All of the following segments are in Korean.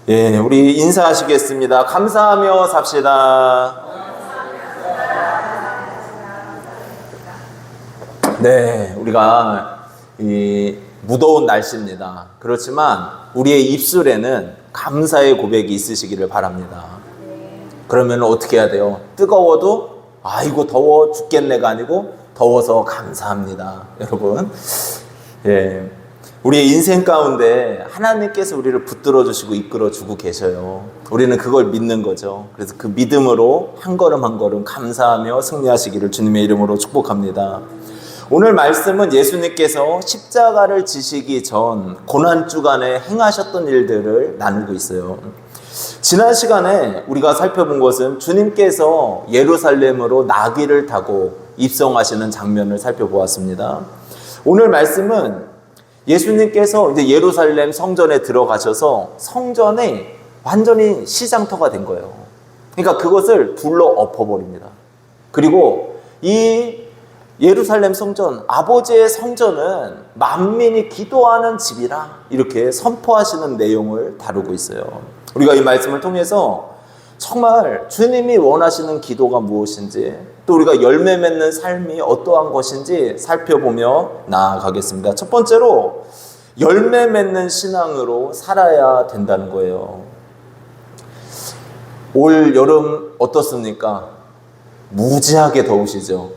예, 우리 인사하시겠습니다. 감사하며 삽시다. 네, 우리가 이 무더운 날씨입니다. 그렇지만 우리의 입술에는 감사의 고백이 있으시기를 바랍니다. 그러면 어떻게 해야 돼요? 뜨거워도 아이고 더워 죽겠네가 아니고 더워서 감사합니다. 여러분, 예, 우리의 인생 가운데 하나님께서 우리를 붙들어 주시고 이끌어 주고 계셔요. 우리는 그걸 믿는 거죠. 그래서 그 믿음으로 한 걸음 한 걸음 감사하며 승리하시기를 주님의 이름으로 축복합니다. 오늘 말씀은 예수님께서 십자가를 지시기 전 고난주간에 행하셨던 일들을 나누고 있어요. 지난 시간에 우리가 살펴본 것은 주님께서 예루살렘으로 나귀를 타고 입성하시는 장면을 살펴보았습니다. 오늘 말씀은 예수님께서 이제 예루살렘 성전에 들어가셔서 성전이 완전히 시장터가 된 거예요. 그러니까 그것을 둘러 엎어버립니다. 그리고 이 예루살렘 성전, 아버지의 성전은 만민이 기도하는 집이라 이렇게 선포하시는 내용을 다루고 있어요. 우리가 이 말씀을 통해서 정말 주님이 원하시는 기도가 무엇인지, 또 우리가 열매 맺는 삶이 어떠한 것인지 살펴보며 나아가겠습니다. 첫 번째로 열매 맺는 신앙으로 살아야 된다는 거예요. 올 여름 어떻습니까? 무지하게 더우시죠?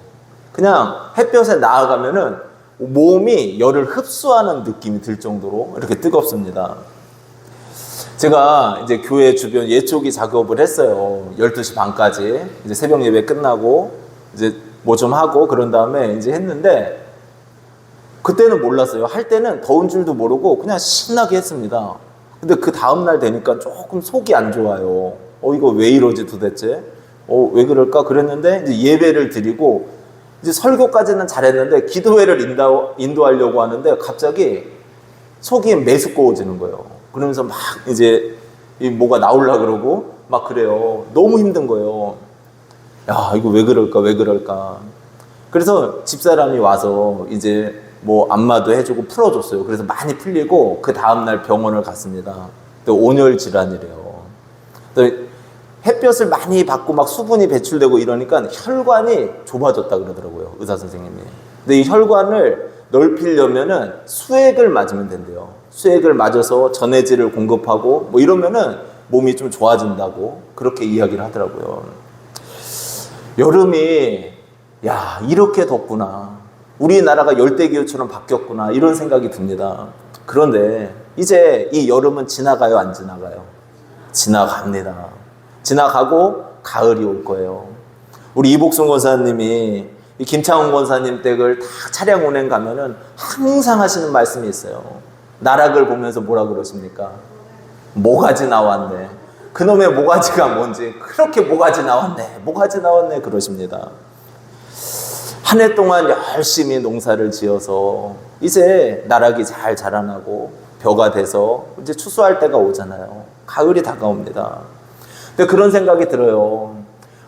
그냥 햇볕에 나아가면은 몸이 열을 흡수하는 느낌이 들 정도로 이렇게 뜨겁습니다. 제가 이제 교회 주변 예초기 작업을 했어요. 12시 반까지. 이제 새벽 예배 끝나고 이제 뭐 좀 하고 그런 다음에 이제 했는데, 그때는 몰랐어요. 할 때는 더운 줄도 모르고 그냥 신나게 했습니다. 근데 그 다음날 되니까 조금 속이 안 좋아요. 이거 왜 이러지 도대체? 왜 그럴까? 그랬는데 이제 예배를 드리고 이제 설교까지는 잘했는데 기도회를 인도하려고 하는데 갑자기 속이 메스꺼워지는 거예요. 그러면서 막 이제 뭐가 나오려고 그러고 막 그래요. 너무 힘든 거예요. 야, 이거 왜 그럴까. 그래서 집사람이 와서 이제 뭐 안마도 해주고 풀어줬어요. 그래서 많이 풀리고 그 다음날 병원을 갔습니다. 또 온열 질환이래요. 또 햇볕을 많이 받고 막 수분이 배출되고 이러니까 혈관이 좁아졌다 그러더라고요, 의사 선생님이. 근데 이 혈관을 넓히려면은 수액을 맞으면 된대요. 수액을 맞아서 전해질을 공급하고 뭐 이러면은 몸이 좀 좋아진다고 그렇게 이야기를 하더라고요. 여름이 야, 이렇게 덥구나. 우리나라가 열대기후처럼 바뀌었구나. 이런 생각이 듭니다. 그런데 이제 이 여름은 지나가요, 안 지나가요? 지나갑니다. 지나가고 가을이 올 거예요. 우리 이복순 권사님이 이 김창훈 권사님 댁을 다 차량 운행 가면은 항상 하시는 말씀이 있어요. 나락을 보면서 뭐라 그러십니까? 모가지 나왔네. 그놈의 모가지가 뭔지 그렇게 모가지 나왔네 그러십니다. 한 해 동안 열심히 농사를 지어서 이제 나락이 잘 자라나고 벼가 돼서 이제 추수할 때가 오잖아요. 가을이 다가옵니다. 근데 그런 생각이 들어요.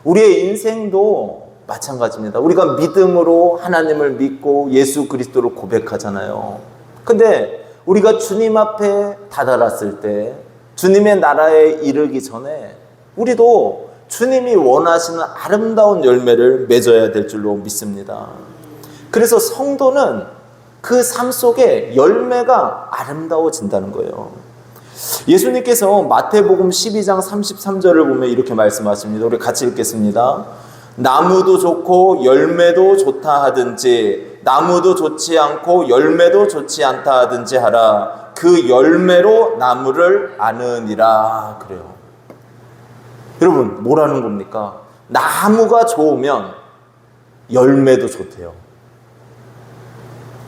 우리의 인생도 마찬가지입니다. 우리가 믿음으로 하나님을 믿고 예수 그리스도를 고백하잖아요. 근데 우리가 주님 앞에 다다랐을 때, 주님의 나라에 이르기 전에 우리도 주님이 원하시는 아름다운 열매를 맺어야 될 줄로 믿습니다. 그래서 성도는 그 삶 속에 열매가 아름다워진다는 거예요. 예수님께서 마태복음 12장 33절을 보면 이렇게 말씀하십니다. 우리 같이 읽겠습니다. 나무도 좋고 열매도 좋다 하든지 나무도 좋지 않고 열매도 좋지 않다 하든지 하라. 그 열매로 나무를 아느니라. 그래요. 여러분, 뭐라는 겁니까? 나무가 좋으면 열매도 좋대요.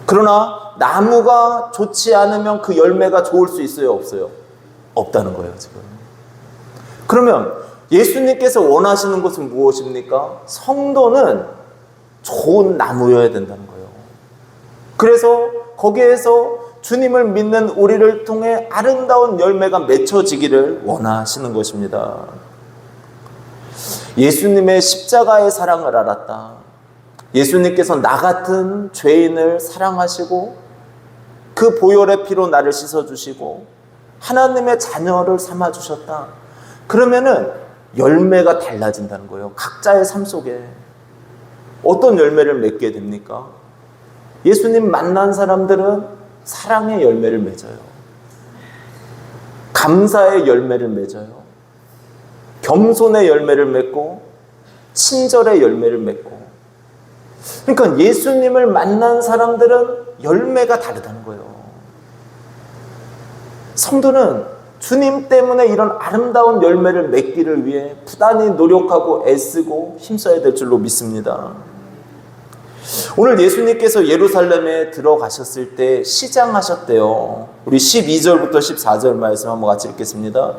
그러나 나무가 좋지 않으면 그 열매가 좋을 수 있어요, 없어요? 없다는 거예요, 지금. 그러면 예수님께서 원하시는 것은 무엇입니까? 성도는 좋은 나무여야 된다는 거예요. 그래서 거기에서 주님을 믿는 우리를 통해 아름다운 열매가 맺혀지기를 원하시는 것입니다. 예수님의 십자가의 사랑을 알았다. 예수님께서 나 같은 죄인을 사랑하시고 그 보혈의 피로 나를 씻어주시고 하나님의 자녀를 삼아주셨다. 그러면은 열매가 달라진다는 거예요. 각자의 삶 속에. 어떤 열매를 맺게 됩니까? 예수님 만난 사람들은 사랑의 열매를 맺어요. 감사의 열매를 맺어요. 겸손의 열매를 맺고 친절의 열매를 맺고. 그러니까 예수님을 만난 사람들은 열매가 다르다는 거예요. 성도는 주님 때문에 이런 아름다운 열매를 맺기를 위해 부단히 노력하고 애쓰고 힘써야 될 줄로 믿습니다. 오늘 예수님께서 예루살렘에 들어가셨을 때 시장하셨대요. 우리 12절부터 14절 말씀 한번 같이 읽겠습니다.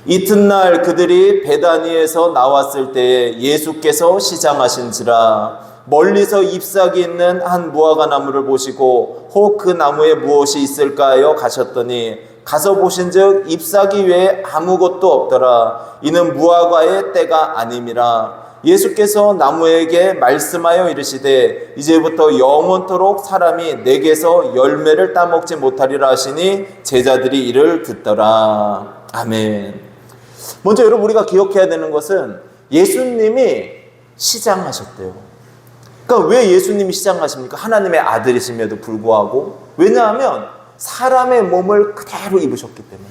이튿날 그들이 베다니에서 나왔을 때에 예수께서 시장하신지라 멀리서 잎사귀 있는 한 무화과 나무를 보시고 혹 그 나무에 무엇이 있을까 하여 가셨더니 가서 보신즉 잎사귀 외에 아무것도 없더라. 이는 무화과의 때가 아님이라. 예수께서 나무에게 말씀하여 이르시되 이제부터 영원토록 사람이 내게서 열매를 따먹지 못하리라 하시니 제자들이 이를 듣더라. 아멘. 먼저 여러분 우리가 기억해야 되는 것은 예수님이 시장하셨대요. 그러니까 왜 예수님이 시장하십니까? 하나님의 아들이심에도 불구하고. 왜냐하면 사람의 몸을 그대로 입으셨기 때문에.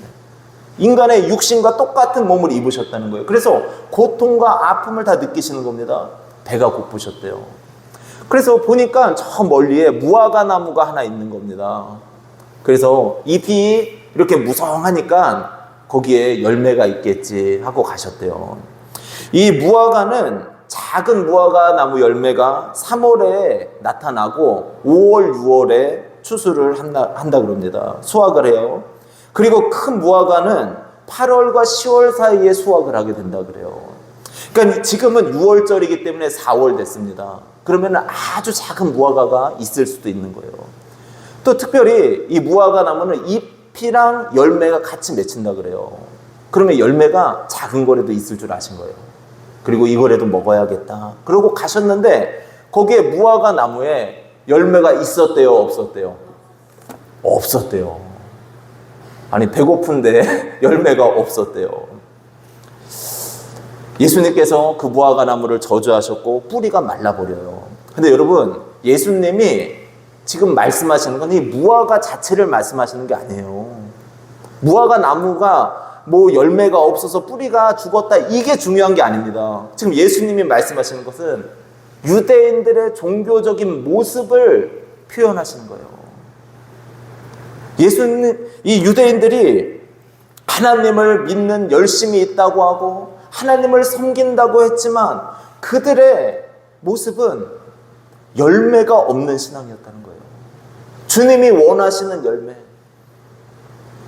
인간의 육신과 똑같은 몸을 입으셨다는 거예요. 그래서 고통과 아픔을 다 느끼시는 겁니다. 배가 고프셨대요. 그래서 보니까 저 멀리에 무화과 나무가 하나 있는 겁니다. 그래서 잎이 이렇게 무성하니까 거기에 열매가 있겠지 하고 가셨대요. 이 무화과는 작은 무화과 나무 열매가 3월에 나타나고 5월, 6월에 추수를 한다 그럽니다. 수확을 해요. 그리고 큰 무화과는 8월과 10월 사이에 수확을 하게 된다 그래요. 그러니까 지금은 6월절이기 때문에 4월 됐습니다. 그러면 아주 작은 무화과가 있을 수도 있는 거예요. 또 특별히 이 무화과 나무는 잎이랑 열매가 같이 맺힌다 그래요. 그러면 열매가 작은 거라도 있을 줄 아신 거예요. 그리고 이거라도 먹어야겠다. 그러고 가셨는데 거기에 무화과 나무에 열매가 있었대요, 없었대요? 없었대요. 아니 배고픈데 열매가 없었대요. 예수님께서 그 무화과 나무를 저주하셨고 뿌리가 말라버려요. 근데 여러분 예수님이 지금 말씀하시는 건 이 무화과 자체를 말씀하시는 게 아니에요. 무화과 나무가 뭐 열매가 없어서 뿌리가 죽었다 이게 중요한 게 아닙니다. 지금 예수님이 말씀하시는 것은 유대인들의 종교적인 모습을 표현하시는 거예요. 예수님, 이 유대인들이 하나님을 믿는 열심이 있다고 하고 하나님을 섬긴다고 했지만 그들의 모습은 열매가 없는 신앙이었다는 거예요. 주님이 원하시는 열매,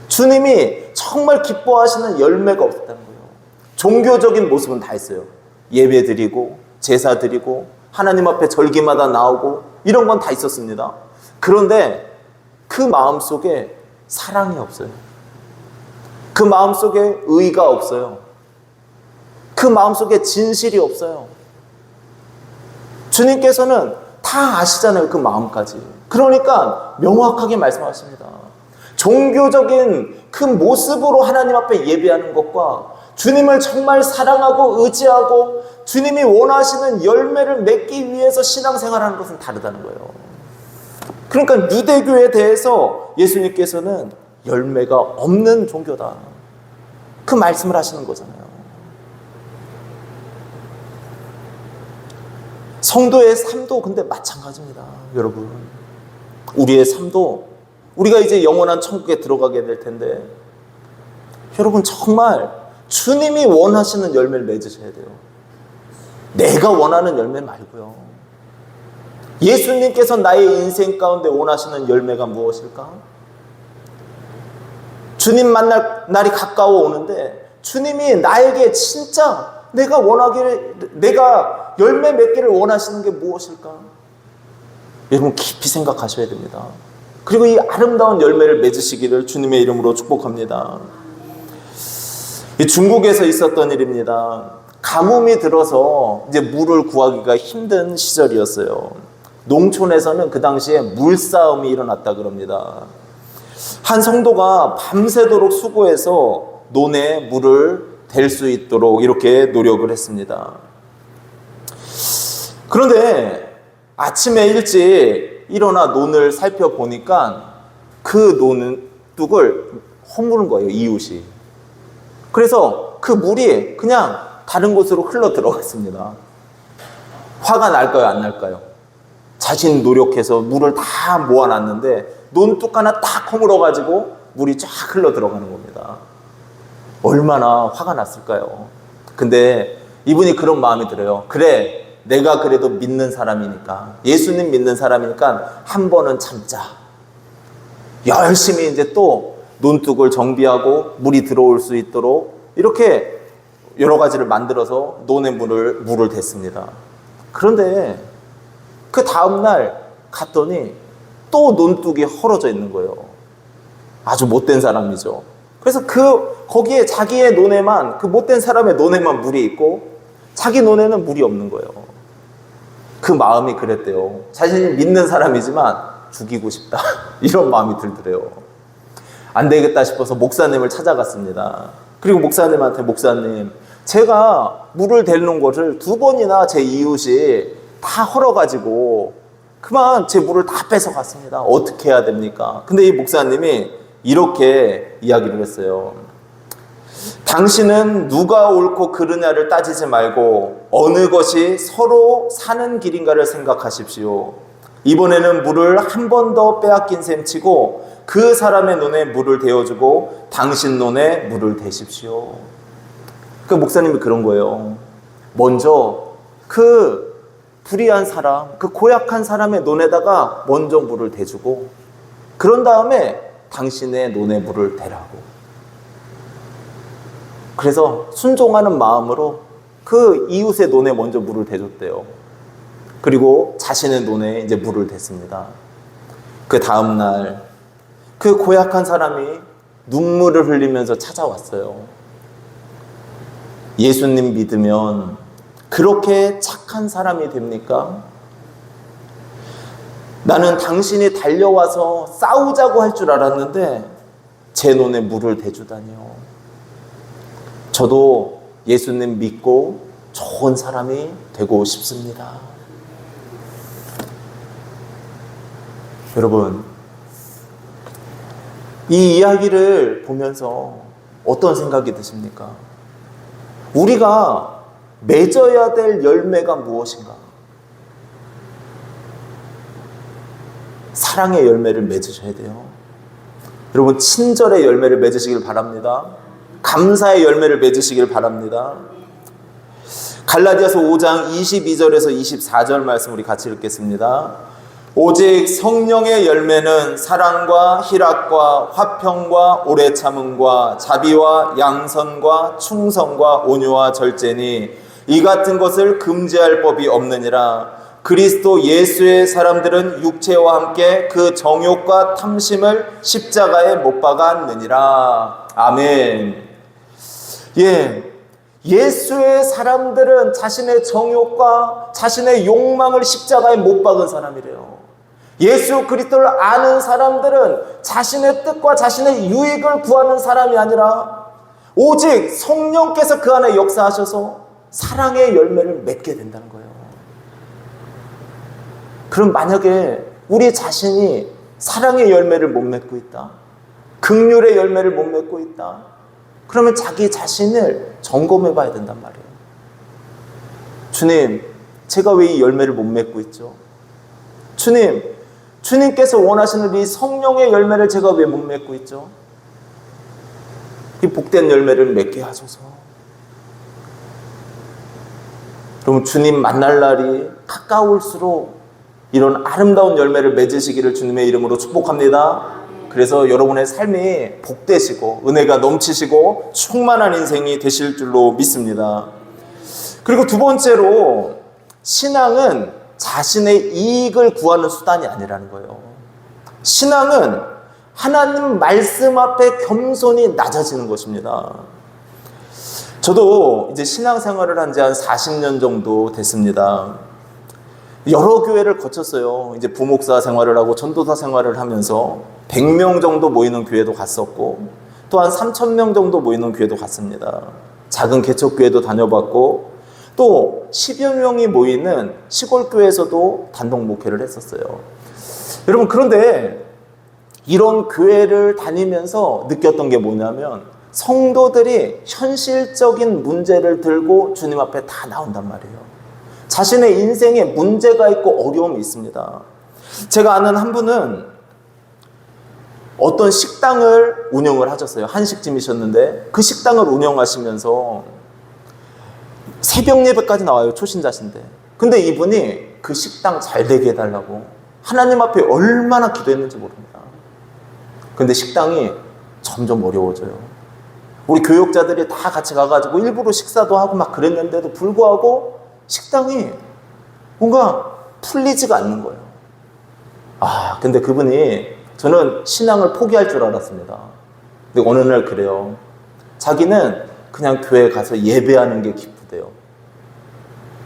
주님이 정말 기뻐하시는 열매가 없었다는 거예요. 종교적인 모습은 다 있어요. 예배 드리고 제사 드리고 하나님 앞에 절기마다 나오고 이런 건 다 있었습니다. 그런데 그 마음속에 사랑이 없어요. 그 마음속에 의가 없어요. 그 마음속에 진실이 없어요. 주님께서는 다 아시잖아요. 그 마음까지. 그러니까 명확하게 말씀하십니다. 종교적인 그 모습으로 하나님 앞에 예배하는 것과 주님을 정말 사랑하고 의지하고 주님이 원하시는 열매를 맺기 위해서 신앙생활하는 것은 다르다는 거예요. 그러니까 유대교에 대해서 예수님께서는 열매가 없는 종교다. 그 말씀을 하시는 거잖아요. 성도의 삶도 근데 마찬가지입니다. 여러분. 우리의 삶도 우리가 이제 영원한 천국에 들어가게 될 텐데 여러분 정말 주님이 원하시는 열매를 맺으셔야 돼요. 내가 원하는 열매 말고요. 예수님께서 나의 인생 가운데 원하시는 열매가 무엇일까? 주님 만날 날이 가까워 오는데 주님이 나에게 진짜 내가 원하기를, 내가 열매 맺기를 원하시는 게 무엇일까? 여러분 깊이 생각하셔야 됩니다. 그리고 이 아름다운 열매를 맺으시기를 주님의 이름으로 축복합니다. 이 중국에서 있었던 일입니다. 가뭄이 들어서 이제 물을 구하기가 힘든 시절이었어요. 농촌에서는 그 당시에 물싸움이 일어났다 그럽니다. 한 성도가 밤새도록 수고해서 논에 물을 댈 수 있도록 이렇게 노력을 했습니다. 그런데 아침에 일찍 일어나 논을 살펴보니까 그 논둑을 허무는 거예요, 이웃이. 그래서 그 물이 그냥 다른 곳으로 흘러 들어갔습니다. 화가 날까요, 안 날까요? 자신 노력해서 물을 다 모아놨는데 논둑 하나 딱 허물어가지고 물이 쫙 흘러 들어가는 겁니다. 얼마나 화가 났을까요? 근데 이분이 그런 마음이 들어요. 그래, 내가 그래도 믿는 사람이니까, 예수님 믿는 사람이니까 한 번은 참자. 열심히 이제 또 논둑을 정비하고 물이 들어올 수 있도록 이렇게 여러 가지를 만들어서 논에 물을 댔습니다. 그런데 그 다음날 갔더니 또 논둑이 헐어져 있는 거예요. 아주 못된 사람이죠. 그래서 거기에 자기의 논에만, 그 못된 사람의 논에만 물이 있고 자기 논에는 물이 없는 거예요. 그 마음이 그랬대요. 자신이 믿는 사람이지만 죽이고 싶다. 이런 마음이 들더래요. 안 되겠다 싶어서 목사님을 찾아갔습니다. 그리고 목사님한테, 목사님, 제가 물을 대는 것을 2번이나 제 이웃이 다 헐어가지고 그만 제 물을 다 뺏어갔습니다. 어떻게 해야 됩니까? 근데 이 목사님이 이렇게 이야기를 했어요. 당신은 누가 옳고 그르냐를 따지지 말고 어느 것이 서로 사는 길인가를 생각하십시오. 이번에는 물을 한 번 더 빼앗긴 셈 치고 그 사람의 논에 물을 대어주고 당신 논에 물을 대십시오. 그 목사님이 그런 거예요. 먼저 그 불의한 사람, 그 고약한 사람의 논에다가 먼저 물을 대주고 그런 다음에 당신의 논에 물을 대라고. 그래서 순종하는 마음으로 그 이웃의 논에 먼저 물을 대줬대요. 그리고 자신의 논에 이제 물을 댔습니다. 그 다음날 그 고약한 사람이 눈물을 흘리면서 찾아왔어요. 예수님 믿으면 그렇게 착한 사람이 됩니까? 나는 당신이 달려와서 싸우자고 할 줄 알았는데 제 논에 물을 대주다니요. 저도 예수님 믿고 좋은 사람이 되고 싶습니다. 여러분, 이 이야기를 보면서 어떤 생각이 드십니까? 우리가 맺어야 될 열매가 무엇인가? 사랑의 열매를 맺으셔야 돼요. 여러분, 친절의 열매를 맺으시길 바랍니다. 감사의 열매를 맺으시길 바랍니다. 갈라디아서 5장 22절에서 24절 말씀 우리 같이 읽겠습니다. 오직 성령의 열매는 사랑과 희락과 화평과 오래 참음과 자비와 양선과 충성과 온유와 절제니 이 같은 것을 금지할 법이 없느니라. 그리스도 예수의 사람들은 육체와 함께 그 정욕과 탐심을 십자가에 못 박았느니라. 아멘. 예수의 사람들은 자신의 정욕과 자신의 욕망을 십자가에 못 박은 사람이래요. 예수 그리스도를 아는 사람들은 자신의 뜻과 자신의 유익을 구하는 사람이 아니라 오직 성령께서 그 안에 역사하셔서 사랑의 열매를 맺게 된다는 거예요. 그럼 만약에 우리 자신이 사랑의 열매를 못 맺고 있다, 긍휼의 열매를 못 맺고 있다, 그러면 자기 자신을 점검해 봐야 된단 말이에요. 주님, 제가 왜 이 열매를 못 맺고 있죠? 주님께서 원하시는 이 성령의 열매를 제가 왜 못 맺고 있죠? 이 복된 열매를 맺게 하소서. 그럼 주님 만날 날이 가까울수록 이런 아름다운 열매를 맺으시기를 주님의 이름으로 축복합니다. 그래서 여러분의 삶이 복되시고 은혜가 넘치시고 충만한 인생이 되실 줄로 믿습니다. 그리고 두 번째로, 신앙은 자신의 이익을 구하는 수단이 아니라는 거예요. 신앙은 하나님 말씀 앞에 겸손히 낮아지는 것입니다. 저도 이제 신앙생활을 한 지 한 40년 정도 됐습니다. 여러 교회를 거쳤어요. 이제 부목사 생활을 하고 전도사 생활을 하면서 100명 정도 모이는 교회도 갔었고 또한 3,000명 정도 모이는 교회도 갔습니다. 작은 개척교회도 다녀봤고 또 10여 명이 모이는 시골교회에서도 단독 목회를 했었어요. 여러분, 그런데 이런 교회를 다니면서 느꼈던 게 뭐냐면 성도들이 현실적인 문제를 들고 주님 앞에 다 나온단 말이에요. 자신의 인생에 문제가 있고 어려움이 있습니다. 제가 아는 한 분은 어떤 식당을 운영을 하셨어요. 한식집이셨는데 그 식당을 운영하시면서 새벽 예배까지 나와요. 초신자신데. 근데 이분이 그 식당 잘 되게 해달라고 하나님 앞에 얼마나 기도했는지 모릅니다. 근데 식당이 점점 어려워져요. 우리 교역자들이 다 같이 가가지고 일부러 식사도 하고 막 그랬는데도 불구하고 식당이 뭔가 풀리지가 않는 거예요. 근데 그분이, 저는 신앙을 포기할 줄 알았습니다. 근데 어느 날 그래요. 자기는 그냥 교회에 가서 예배하는 게 기쁘대요.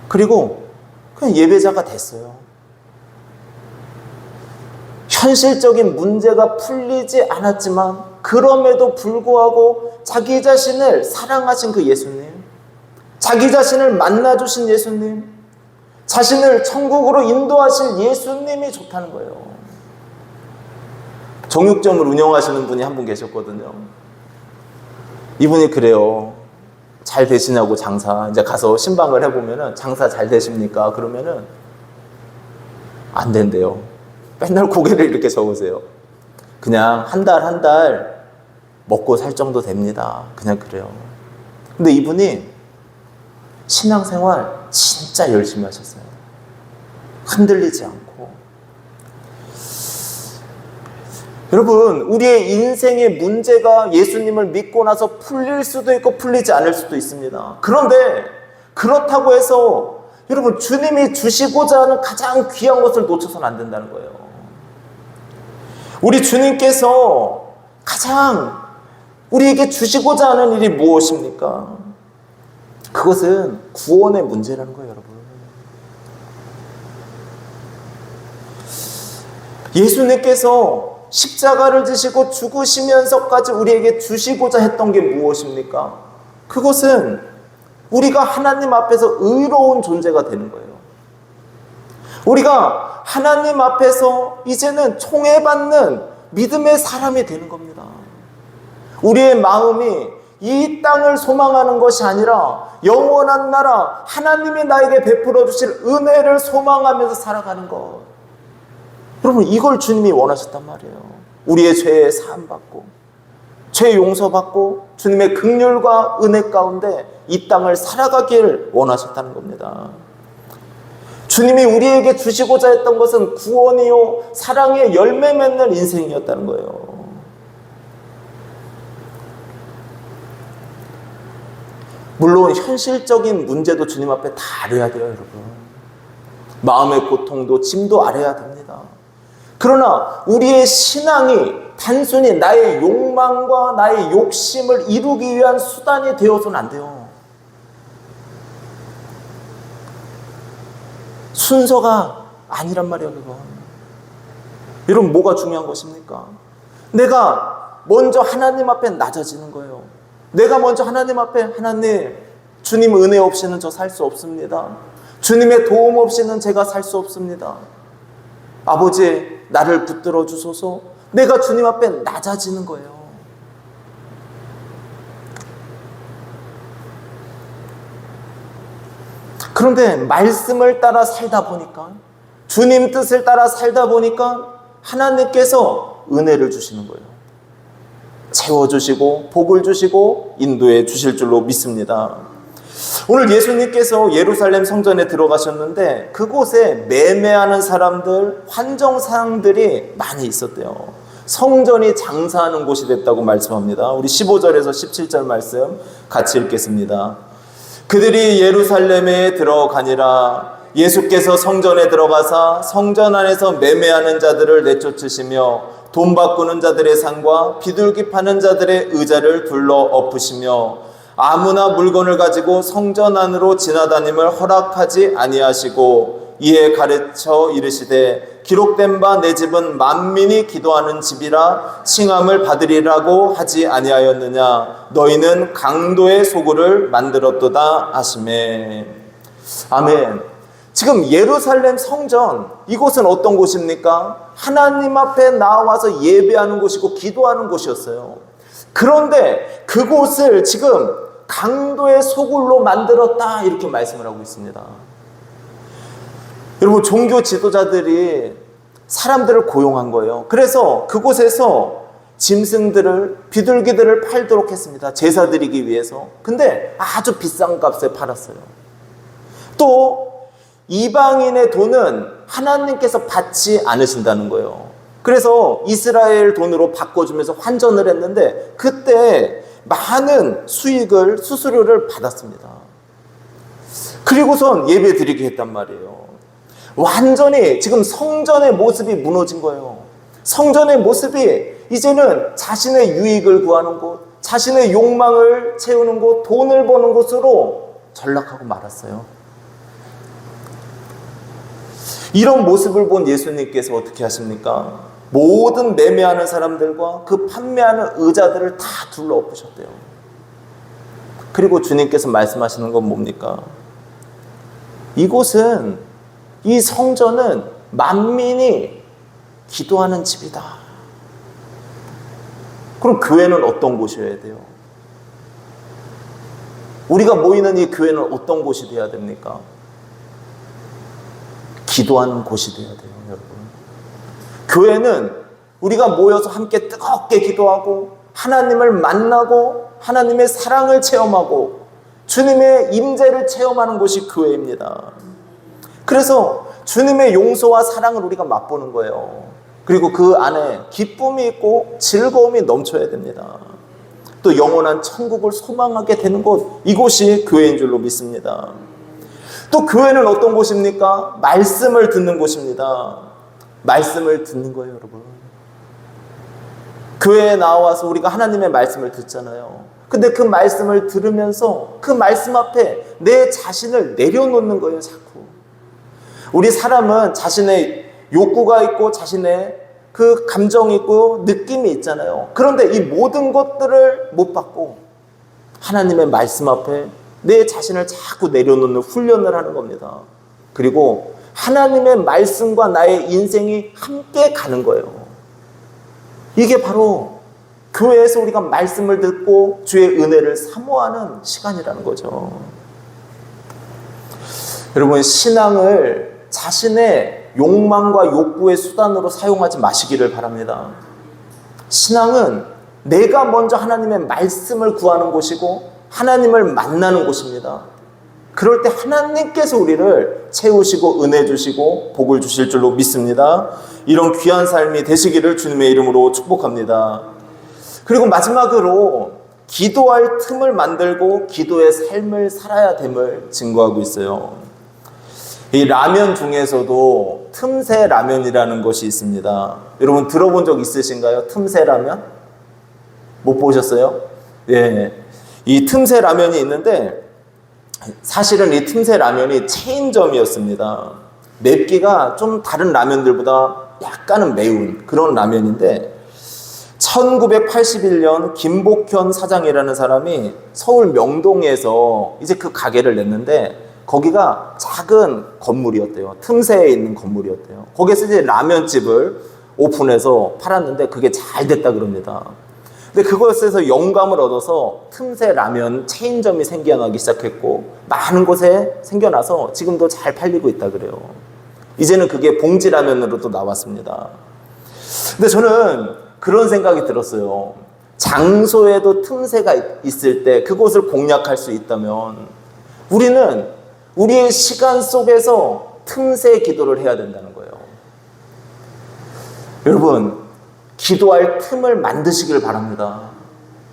그리고 그냥 예배자가 됐어요. 현실적인 문제가 풀리지 않았지만 그럼에도 불구하고 자기 자신을 사랑하신 그 예수님, 자기 자신을 만나주신 예수님, 자신을 천국으로 인도하실 예수님이 좋다는 거예요. 정육점을 운영하시는 분이 한 분 계셨거든요. 이분이 그래요. 잘 되시냐고 장사. 이제 가서 신방을 해보면은 장사 잘 되십니까? 그러면은 안 된대요. 맨날 고개를 이렇게 적으세요. 그냥 한 달 먹고 살 정도 됩니다. 그냥 그래요. 근데 이분이 신앙생활 진짜 열심히 하셨어요. 흔들리지 않고. 여러분, 우리의 인생의 문제가 예수님을 믿고 나서 풀릴 수도 있고 풀리지 않을 수도 있습니다. 그런데 그렇다고 해서 여러분, 주님이 주시고자 하는 가장 귀한 것을 놓쳐서는 안 된다는 거예요. 우리 주님께서 가장 우리에게 주시고자 하는 일이 무엇입니까? 그것은 구원의 문제라는 거예요, 여러분. 예수님께서 십자가를 지시고 죽으시면서까지 우리에게 주시고자 했던 게 무엇입니까? 그것은 우리가 하나님 앞에서 의로운 존재가 되는 거예요. 우리가 하나님 앞에서 이제는 총애받는 믿음의 사람이 되는 겁니다. 우리의 마음이 이 땅을 소망하는 것이 아니라 영원한 나라, 하나님이 나에게 베풀어 주실 은혜를 소망하면서 살아가는 것. 여러분, 이걸 주님이 원하셨단 말이에요. 우리의 죄에 사함받고 죄 용서받고 주님의 긍휼과 은혜 가운데 이 땅을 살아가기를 원하셨다는 겁니다. 주님이 우리에게 주시고자 했던 것은 구원이요 사랑의 열매 맺는 인생이었다는 거예요. 물론 현실적인 문제도 주님 앞에 다 아뢰야 돼요, 여러분. 마음의 고통도 짐도 아뢰야 됩니다. 그러나 우리의 신앙이 단순히 나의 욕망과 나의 욕심을 이루기 위한 수단이 되어서는 안 돼요. 순서가 아니란 말이에요, 그건. 여러분, 뭐가 중요한 것입니까? 내가 먼저 하나님 앞에 낮아지는 거예요. 내가 먼저 하나님 앞에, 하나님, 주님 은혜 없이는 저 살 수 없습니다. 주님의 도움 없이는 제가 살 수 없습니다. 아버지, 나를 붙들어 주소서. 내가 주님 앞에 낮아지는 거예요. 그런데 말씀을 따라 살다 보니까, 주님 뜻을 따라 살다 보니까 하나님께서 은혜를 주시는 거예요. 채워주시고 복을 주시고 인도해 주실 줄로 믿습니다. 오늘 예수님께서 예루살렘 성전에 들어가셨는데 그곳에 매매하는 사람들, 환정사항들이 많이 있었대요. 성전이 장사하는 곳이 됐다고 말씀합니다. 우리 15절에서 17절 말씀 같이 읽겠습니다. 그들이 예루살렘에 들어가니라. 예수께서 성전에 들어가사 성전 안에서 매매하는 자들을 내쫓으시며 돈 바꾸는 자들의 상과 비둘기 파는 자들의 의자를 둘러 엎으시며 아무나 물건을 가지고 성전 안으로 지나다님을 허락하지 아니하시고 이에 가르쳐 이르시되 기록된 바 내 집은 만민이 기도하는 집이라 칭함을 받으리라고 하지 아니하였느냐. 너희는 강도의 소굴을 만들었도다 하시매. 아멘. 지금 예루살렘 성전, 이곳은 어떤 곳입니까? 하나님 앞에 나와서 예배하는 곳이고 기도하는 곳이었어요. 그런데 그곳을 지금 강도의 소굴로 만들었다, 이렇게 말씀을 하고 있습니다. 여러분, 종교 지도자들이 사람들을 고용한 거예요. 그래서 그곳에서 짐승들을, 비둘기들을 팔도록 했습니다. 제사 드리기 위해서. 근데 아주 비싼 값에 팔았어요. 또 이방인의 돈은 하나님께서 받지 않으신다는 거예요. 그래서 이스라엘 돈으로 바꿔주면서 환전을 했는데 그때 많은 수익을, 수수료를 받았습니다. 그리고선 예배 드리게 했단 말이에요. 완전히 지금 성전의 모습이 무너진 거예요. 성전의 모습이 이제는 자신의 유익을 구하는 곳, 자신의 욕망을 채우는 곳, 돈을 버는 곳으로 전락하고 말았어요. 이런 모습을 본 예수님께서 어떻게 하십니까? 모든 매매하는 사람들과 그 판매하는 의자들을 다 둘러엎으셨대요. 그리고 주님께서 말씀하시는 건 뭡니까? 이곳은, 이 성전은 만민이 기도하는 집이다. 그럼 교회는 어떤 곳이어야 돼요? 우리가 모이는 이 교회는 어떤 곳이 되어야 됩니까? 기도하는 곳이 되어야 돼요, 여러분. 교회는 우리가 모여서 함께 뜨겁게 기도하고 하나님을 만나고 하나님의 사랑을 체험하고 주님의 임재를 체험하는 곳이 교회입니다. 그래서 주님의 용서와 사랑을 우리가 맛보는 거예요. 그리고 그 안에 기쁨이 있고 즐거움이 넘쳐야 됩니다. 또 영원한 천국을 소망하게 되는 곳, 이곳이 교회인 줄로 믿습니다. 또 교회는 어떤 곳입니까? 말씀을 듣는 곳입니다. 말씀을 듣는 거예요, 여러분. 교회에 나와서 우리가 하나님의 말씀을 듣잖아요. 근데 그 말씀을 들으면서 그 말씀 앞에 내 자신을 내려놓는 거예요, 자꾸. 우리 사람은 자신의 욕구가 있고 자신의 그 감정이 있고 느낌이 있잖아요. 그런데 이 모든 것들을 못 받고 하나님의 말씀 앞에 내 자신을 자꾸 내려놓는 훈련을 하는 겁니다. 그리고 하나님의 말씀과 나의 인생이 함께 가는 거예요. 이게 바로 교회에서 우리가 말씀을 듣고 주의 은혜를 사모하는 시간이라는 거죠. 여러분, 신앙을 자신의 욕망과 욕구의 수단으로 사용하지 마시기를 바랍니다. 신앙은 내가 먼저 하나님의 말씀을 구하는 곳이고 하나님을 만나는 곳입니다. 그럴 때 하나님께서 우리를 채우시고 은혜 주시고 복을 주실 줄로 믿습니다. 이런 귀한 삶이 되시기를 주님의 이름으로 축복합니다. 그리고 마지막으로 기도할 틈을 만들고 기도의 삶을 살아야 됨을 증거하고 있어요. 이 라면 중에서도 틈새 라면이라는 것이 있습니다. 여러분 들어본 적 있으신가요? 틈새 라면? 못 보셨어요? 예. 이 틈새 라면이 있는데 사실은 이 틈새 라면이 체인점이었습니다. 맵기가 좀 다른 라면들보다 약간은 매운 그런 라면인데 1981년 김복현 사장이라는 사람이 서울 명동에서 이제 그 가게를 냈는데 거기가 작은 건물이었대요. 틈새에 있는 건물이었대요. 거기에서 이제 라면집을 오픈해서 팔았는데 그게 잘 됐다 그럽니다. 근데 그것에서 영감을 얻어서 틈새 라면 체인점이 생겨나기 시작했고 많은 곳에 생겨나서 지금도 잘 팔리고 있다 그래요. 이제는 그게 봉지 라면으로도 나왔습니다. 근데 저는 그런 생각이 들었어요. 장소에도 틈새가 있을 때 그곳을 공략할 수 있다면 우리는 우리의 시간 속에서 틈새 기도를 해야 된다는 거예요. 여러분, 기도할 틈을 만드시길 바랍니다.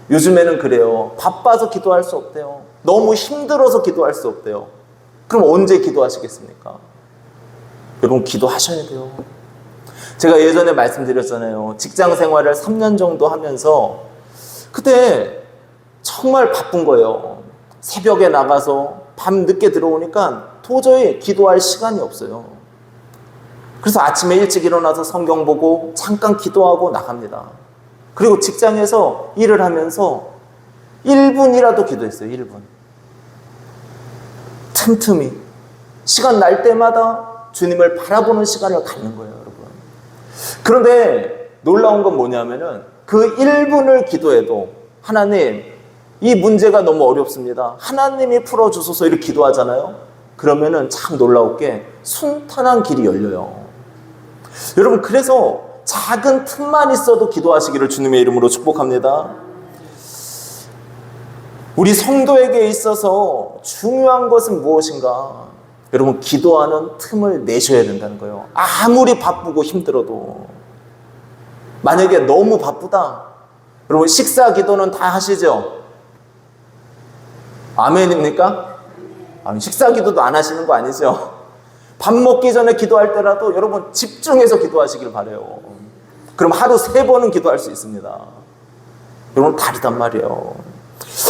요즘에는 그래요. 바빠서 기도할 수 없대요. 너무 힘들어서 기도할 수 없대요. 그럼 언제 기도하시겠습니까? 여러분, 기도하셔야 돼요. 제가 예전에 말씀드렸잖아요. 직장 생활을 3년 정도 하면서 그때 정말 바쁜 거예요. 새벽에 나가서 밤 늦게 들어오니까 도저히 기도할 시간이 없어요. 그래서 아침에 일찍 일어나서 성경 보고 잠깐 기도하고 나갑니다. 그리고 직장에서 일을 하면서 1분이라도 기도했어요. 1분. 틈틈이 시간 날 때마다 주님을 바라보는 시간을 갖는 거예요, 여러분. 그런데 놀라운 건 뭐냐면은 그 1분을 기도해도 하나님, 이 문제가 너무 어렵습니다. 하나님이 풀어주소서 이렇게 기도하잖아요. 그러면은 참 놀라운 게 순탄한 길이 열려요. 여러분, 그래서 작은 틈만 있어도 기도하시기를 주님의 이름으로 축복합니다. 우리 성도에게 있어서 중요한 것은 무엇인가? 여러분, 기도하는 틈을 내셔야 된다는 거예요. 아무리 바쁘고 힘들어도. 만약에 너무 바쁘다, 여러분 식사 기도는 다 하시죠? 아멘입니까? 아니, 식사 기도도 안 하시는 거 아니죠? 밥 먹기 전에 기도할 때라도 여러분 집중해서 기도하시길 바라요. 그럼 하루 3번은 기도할 수 있습니다. 여러분, 다르단 말이에요.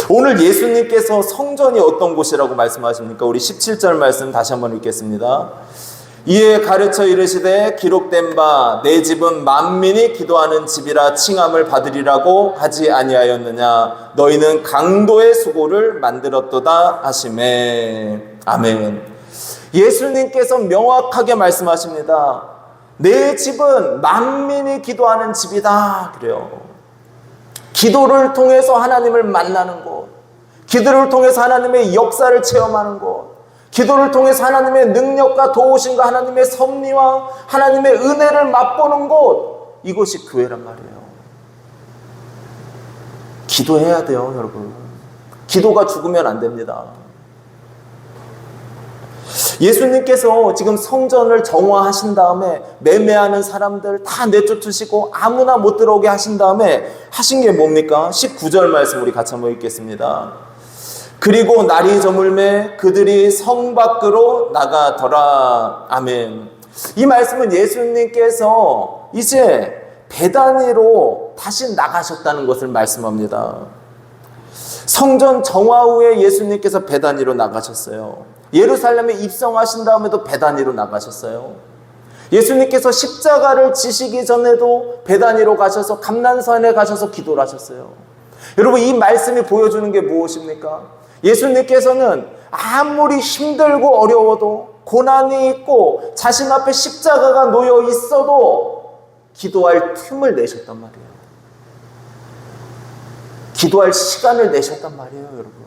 오늘 예수님께서 성전이 어떤 곳이라고 말씀하십니까? 우리 17절 말씀 다시 한번 읽겠습니다. 이에 가르쳐 이르시되 기록된 바 내 집은 만민이 기도하는 집이라 칭함을 받으리라고 하지 아니하였느냐. 너희는 강도의 수고를 만들었도다 하시매. 아멘. 예수님께서 명확하게 말씀하십니다. 내 집은 만민이 기도하는 집이다 그래요. 기도를 통해서 하나님을 만나는 곳, 기도를 통해서 하나님의 역사를 체험하는 곳, 기도를 통해서 하나님의 능력과 도우심과 하나님의 섭리와 하나님의 은혜를 맛보는 곳, 이곳이 교회란 말이에요. 기도해야 돼요, 여러분. 기도가 죽으면 안 됩니다. 예수님께서 지금 성전을 정화하신 다음에 매매하는 사람들 다 내쫓으시고 아무나 못 들어오게 하신 다음에 하신 게 뭡니까? 19절 말씀 우리 같이 한번 읽겠습니다. 그리고 날이 저물매 그들이 성 밖으로 나가더라. 아멘. 이 말씀은 예수님께서 이제 베다니로 다시 나가셨다는 것을 말씀합니다. 성전 정화 후에 예수님께서 베다니로 나가셨어요. 예루살렘에 입성하신 다음에도 베다니로 나가셨어요. 예수님께서 십자가를 지시기 전에도 베다니로 가셔서 감난산에 가셔서 기도를 하셨어요. 여러분, 이 말씀이 보여주는 게 무엇입니까? 예수님께서는 아무리 힘들고 어려워도 고난이 있고 자신 앞에 십자가가 놓여 있어도 기도할 틈을 내셨단 말이에요. 기도할 시간을 내셨단 말이에요, 여러분.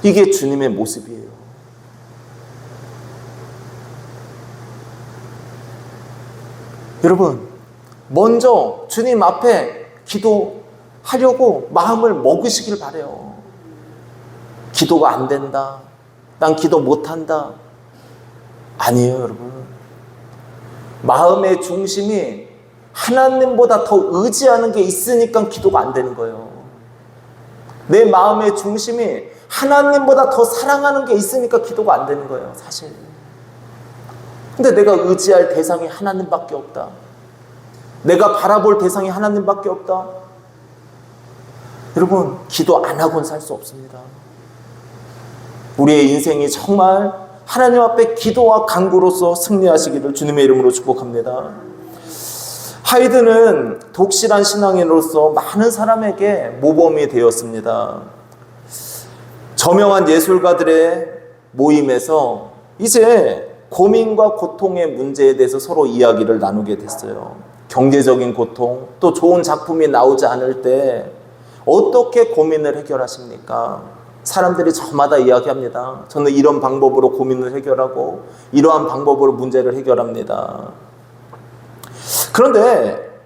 이게 주님의 모습이에요. 여러분, 먼저 주님 앞에 기도하려고 마음을 먹으시길 바라요. 기도가 안 된다, 난 기도 못한다, 아니에요, 여러분. 마음의 중심이 하나님보다 더 의지하는 게 있으니까 기도가 안 되는 거예요. 내 마음의 중심이 하나님보다 더 사랑하는 게 있으니까 기도가 안 되는 거예요, 사실. 근데 내가 의지할 대상이 하나님밖에 없다, 내가 바라볼 대상이 하나님밖에 없다, 여러분, 기도 안 하고는 살 수 없습니다. 우리의 인생이 정말 하나님 앞에 기도와 간구로서 승리하시기를 주님의 이름으로 축복합니다. 하이드는 독실한 신앙인으로서 많은 사람에게 모범이 되었습니다. 저명한 예술가들의 모임에서 이제 고민과 고통의 문제에 대해서 서로 이야기를 나누게 됐어요. 경제적인 고통, 또 좋은 작품이 나오지 않을 때 어떻게 고민을 해결하십니까? 사람들이 저마다 이야기합니다. 저는 이런 방법으로 고민을 해결하고 이러한 방법으로 문제를 해결합니다. 그런데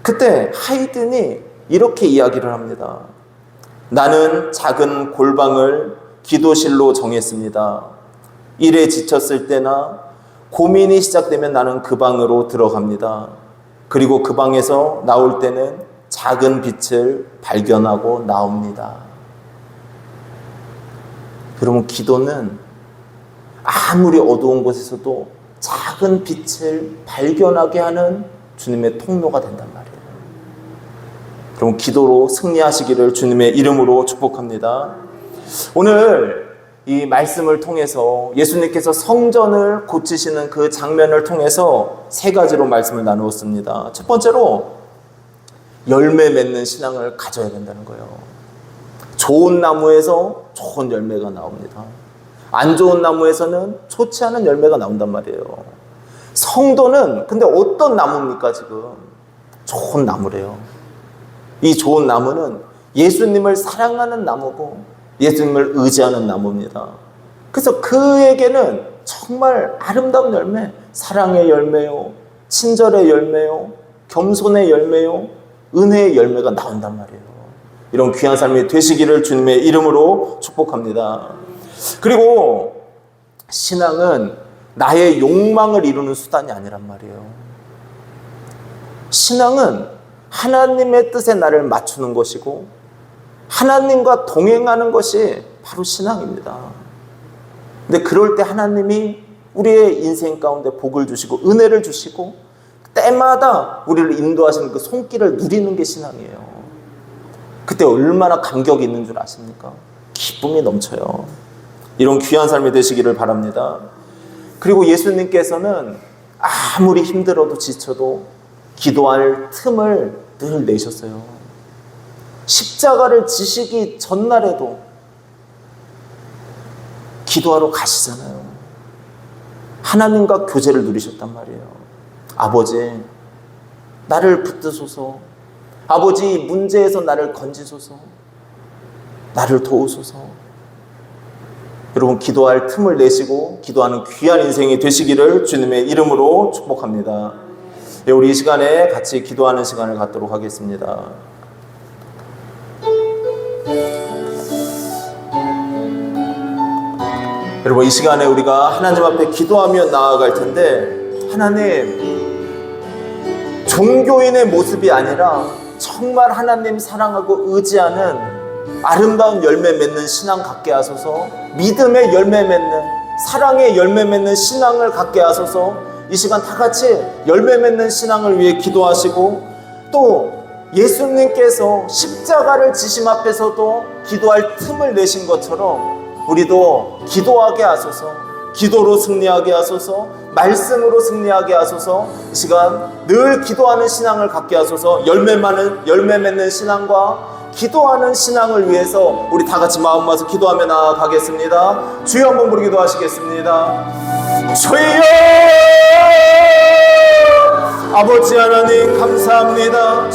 그때 하이든이 이렇게 이야기를 합니다. 나는 작은 골방을 기도실로 정했습니다. 일에 지쳤을 때나 고민이 시작되면 나는 그 방으로 들어갑니다. 그리고 그 방에서 나올 때는 작은 빛을 발견하고 나옵니다. 그러면 기도는 아무리 어두운 곳에서도 작은 빛을 발견하게 하는 주님의 통로가 된단 말이에요. 그럼 기도로 승리하시기를 주님의 이름으로 축복합니다. 오늘 이 말씀을 통해서 예수님께서 성전을 고치시는 그 장면을 통해서 세 가지로 말씀을 나누었습니다. 첫 번째로 열매 맺는 신앙을 가져야 된다는 거예요. 좋은 나무에서 좋은 열매가 나옵니다. 안 좋은 나무에서는 좋지 않은 열매가 나온단 말이에요. 성도는 근데 어떤 나무입니까 지금? 좋은 나무래요. 이 좋은 나무는 예수님을 사랑하는 나무고 예수님을 의지하는 나무입니다. 그래서 그에게는 정말 아름다운 열매, 사랑의 열매요, 친절의 열매요, 겸손의 열매요, 은혜의 열매가 나온단 말이에요. 이런 귀한 삶이 되시기를 주님의 이름으로 축복합니다. 그리고 신앙은 나의 욕망을 이루는 수단이 아니란 말이에요. 신앙은 하나님의 뜻에 나를 맞추는 것이고 하나님과 동행하는 것이 바로 신앙입니다. 근데 그럴 때 하나님이 우리의 인생 가운데 복을 주시고 은혜를 주시고 때마다 우리를 인도하시는 그 손길을 누리는 게 신앙이에요. 그때 얼마나 감격이 있는 줄 아십니까? 기쁨이 넘쳐요. 이런 귀한 삶이 되시기를 바랍니다. 그리고 예수님께서는 아무리 힘들어도 지쳐도 기도할 틈을 늘 내셨어요. 십자가를 지시기 전날에도 기도하러 가시잖아요. 하나님과 교제를 누리셨단 말이에요. 아버지, 나를 붙드소서. 아버지, 문제에서 나를 건지소서. 나를 도우소서. 여러분, 기도할 틈을 내시고 기도하는 귀한 인생이 되시기를 주님의 이름으로 축복합니다. 네, 우리 이 시간에 같이 기도하는 시간을 갖도록 하겠습니다. 여러분, 이 시간에 우리가 하나님 앞에 기도하며 나아갈 텐데, 하나님, 종교인의 모습이 아니라 정말 하나님 사랑하고 의지하는 아름다운 열매 맺는 신앙 갖게 하소서. 믿음의 열매 맺는, 사랑의 열매 맺는 신앙을 갖게 하소서. 이 시간 다 같이 열매 맺는 신앙을 위해 기도하시고, 또 예수님께서 십자가를 지심 앞에서도 기도할 틈을 내신 것처럼 우리도 기도하게 하소서. 기도로 승리하게 하소서. 말씀으로 승리하게 하소서. 이 시간 늘 기도하는 신앙을 갖게 하소서. 열매 맺는 신앙과 기도하는 신앙을 위해서 우리 다 같이 마음 모아서 기도하며 나아가겠습니다. 주여 한번 부르기도 하시겠습니다. 주여! 아버지 하나님 감사합니다.